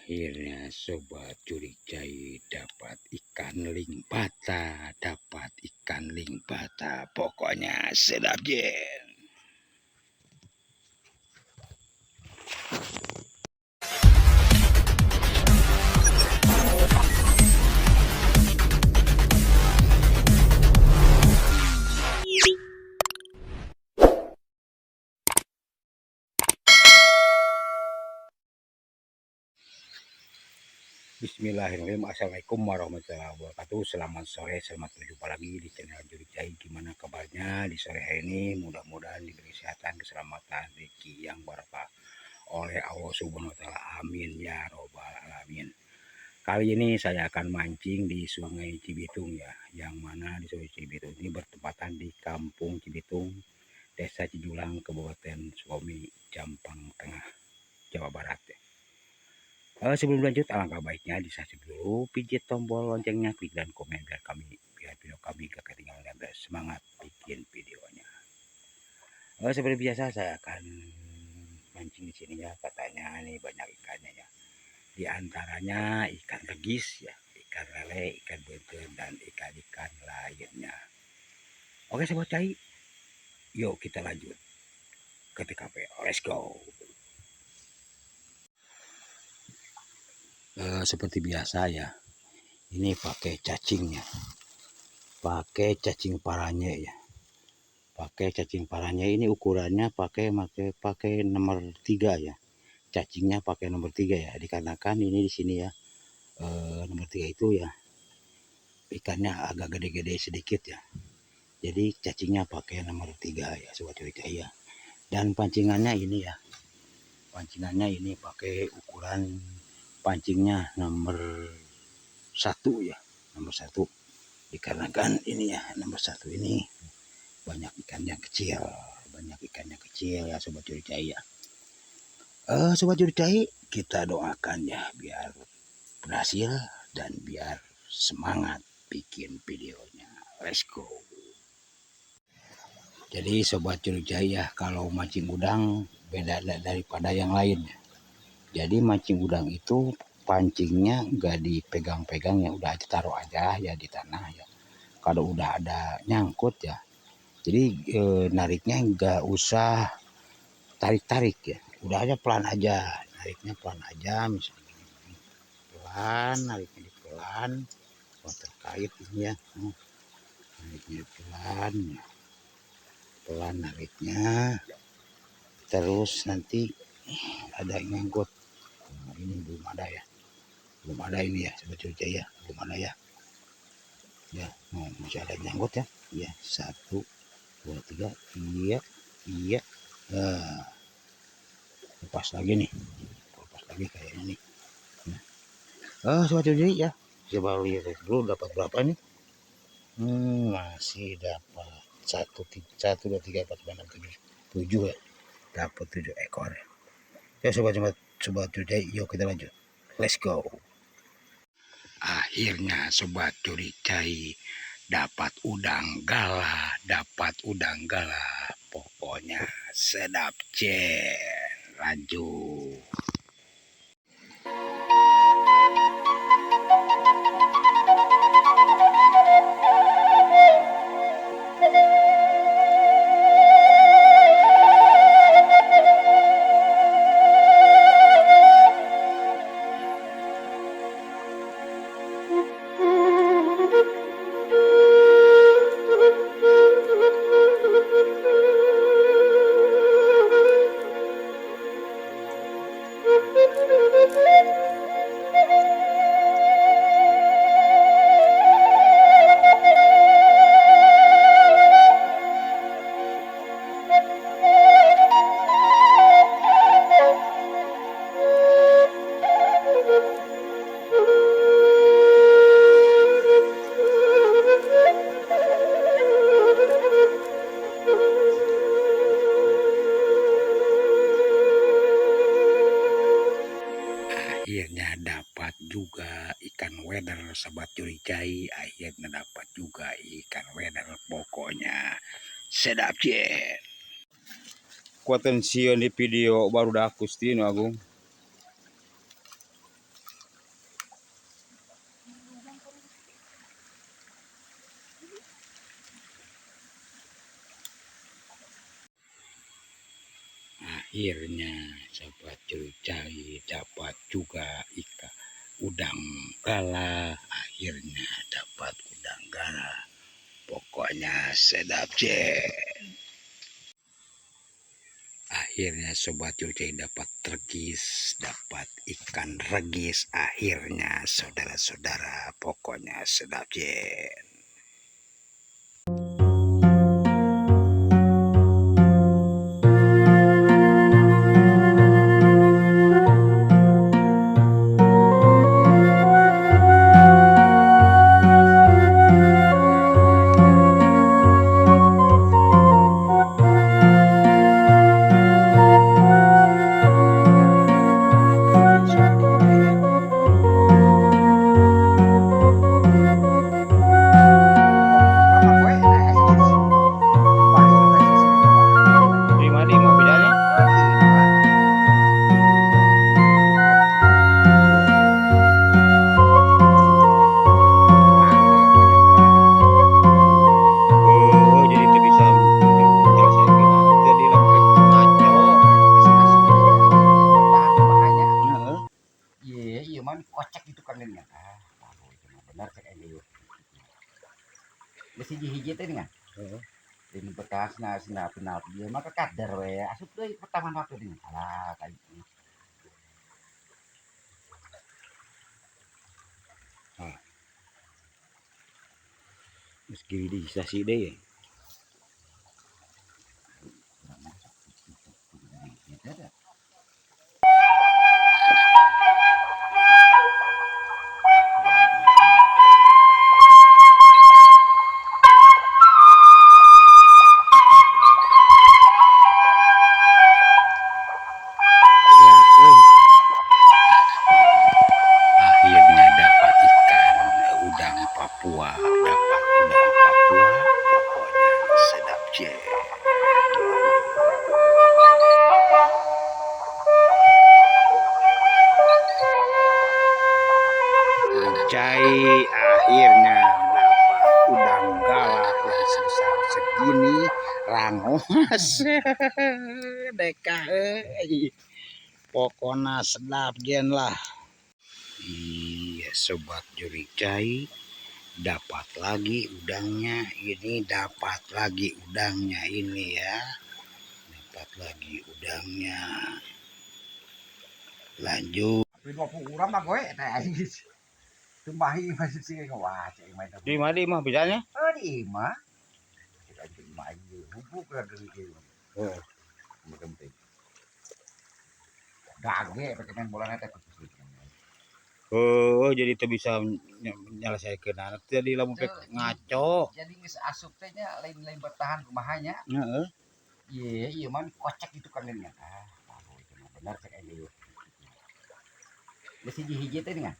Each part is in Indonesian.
Akhirnya sobat curigai dapat ikan limbata, pokoknya sedap jen. Bismillahirrahmanirrahim. Assalamualaikum warahmatullahi wabarakatuh. Selamat sore, selamat berjumpa lagi di channel Curigai. Gimana kabarnya di sore hari ini? Mudah-mudahan diberi kesehatan, keselamatan, rezeki yang barokah oleh Allah Subhanahu wa taala. Amin ya robbal alamin. Kali ini saya akan mancing di Sungai Cibitung ya, yang mana di Sungai Cibitung ini bertepatan di Kampung Cibitung, Desa Cijulang, Kabupaten Sukabumi, Jampang Tengah, Jawa Barat ya. Sebelum lanjut, alangkah baiknya di-subscribe dulu, pijit tombol loncengnya, klik dan komen biar video kami gak ketinggalan dan semangat bikin videonya. Seperti biasa saya akan mancing di sini ya, katanya ini banyak ikannya ya. Di antaranya ikan regis ya, ikan lele, ikan benten, dan ikan-ikan lainnya. Oke sobat cai, yuk kita lanjut ke TKP. Let's go. Seperti biasa ya, ini pakai cacingnya, pakai cacing paranya ya, pakai cacing paranya. Ini ukurannya pakai nomor 3 ya, cacingnya pakai nomor 3 ya, dikarenakan ini di sini ya, nomor 3 itu ya ikannya agak gede-gede sedikit ya, jadi cacingnya pakai nomor 3 ya sobat curigai ya. Dan pancingannya ini ya, pancingannya ini pakai ukuran pancingnya nomor 1 ya, nomor 1, dikarenakan ini ya nomor 1 ini banyak ikannya kecil, ya sobat curigai ya. Sobat curigai, kita doakan ya biar berhasil dan biar semangat bikin videonya. Let's go. Jadi sobat curigai ya, kalau mancing udang beda daripada yang lain ya. Jadi mancing udang itu pancingnya nggak dipegang-pegang ya, udah taruh aja ya di tanah ya. Kalau udah ada nyangkut ya, jadi nariknya nggak usah tarik-tarik ya, udah aja pelan aja, nariknya pelan aja, misalnya gini, pelan, nariknya di pelan, terkait ini ya, nariknya pelan ya, pelan nariknya, terus nanti ada yang nyangkut. Ini belum ada ya, belum ada ini ya sobat curigai ya, belum ada ya, ya masih ada nyangkut ya, ya 1 2 3, iya lepas lagi nih, lepas lagi kayaknya nih. Sobat curigai ya, coba lihat dulu dapat berapa nih. Masih dapat 1 2 3 4 5 6 7 ya, dapat 7 ekor ya sobat curigai. Yuk kita lanjut, let's go. Akhirnya sobat curigai dapat udang gala, pokoknya sedap jen. Lanjut. Akhirnya dapat juga ikan weder sobat curigai, akhirnya dapat juga ikan weder, pokoknya sedap jen. Kuatensiun di video baru dah Agustin Agung. Akhirnya sobat curi dapat juga ikan udang galah. Akhirnya dapat udang galah, pokoknya sedap jen. Akhirnya sobat curi dapat regis, dapat ikan regis. Akhirnya saudara-saudara, pokoknya sedap jen. Kocak itu kan ini benar cek ini masih hiji teh nih ini bekas sina penal dia maka kadar we asup deui pertama waktu ini alah kayak gitu. Meski di stasi deh ya. Akhirnya dapat ikan udang Papua, dapat udang Papua, pokoknya sedap jen. Anjay, akhirnya dapat udang galah yang sebesar segini, rangos. Deka pokoknya sedap jen lah. Iya sobat curi dapat lagi udangnya ini, dapat lagi udangnya ini ya, dapat lagi udangnya. Lanjut. 20 orang mah gue teh tumbahi masih sih wah cek main Di mana bisanya? oh di mah kita main bubuk lah dari itu penting gage pakai main bola teh Oh, jadi tuh bisa menyelesaikan anak jadi lamun ngaco. jadi geus asup teh nya lain-lain bertahan kumahanya Heeh. iya man kocak itu kan ini benar cek ini masih hiji teh nih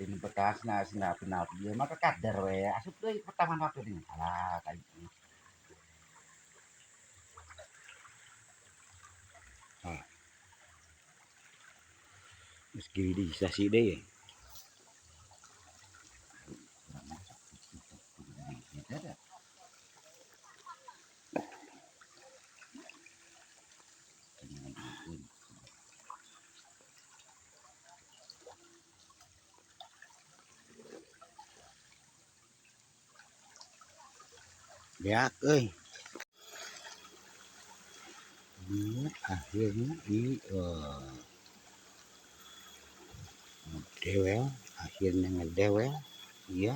ini bekas sina penal dia maka kadar we asup deui pertama waktu ini alah kayak gitu. Meski di stasi deh ya. Lihat akhirnya di dewel, akhirnya ngedewel iya.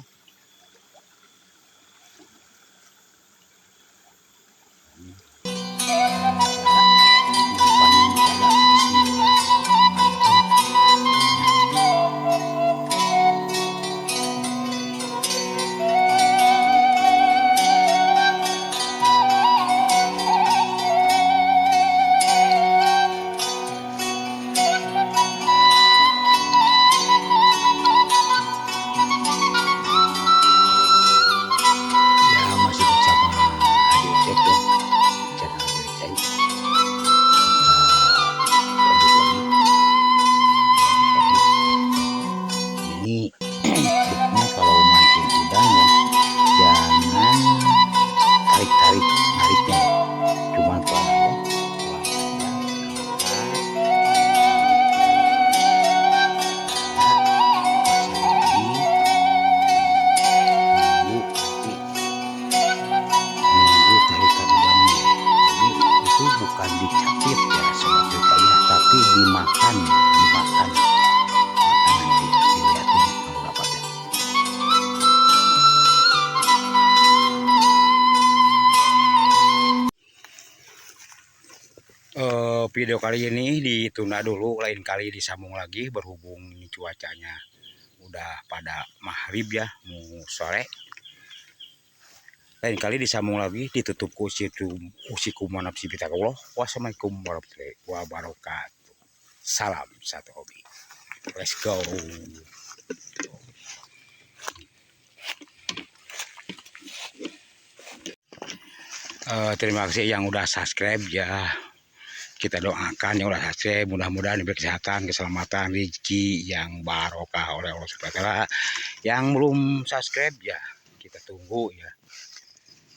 video kali ini ditunda dulu, lain kali disambung lagi berhubung ini cuacanya udah pada maghrib ya, mau sore. Lain kali disambung lagi, ditutup ku usiku manap si Allah. Wassalamualaikum warahmatullahi wabarakatuh. Salam satu hobi. Let's go. Terima kasih yang udah subscribe ya. Kita doakan yang udah subscribe, mudah-mudahan diberi kesehatan, keselamatan, rezeki yang barokah oleh Allah Subhanahu wa taala. Yang belum subscribe ya, kita tunggu ya.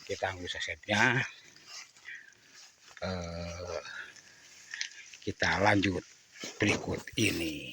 Kita tunggu subscribe-nya. Kita lanjut berikut ini.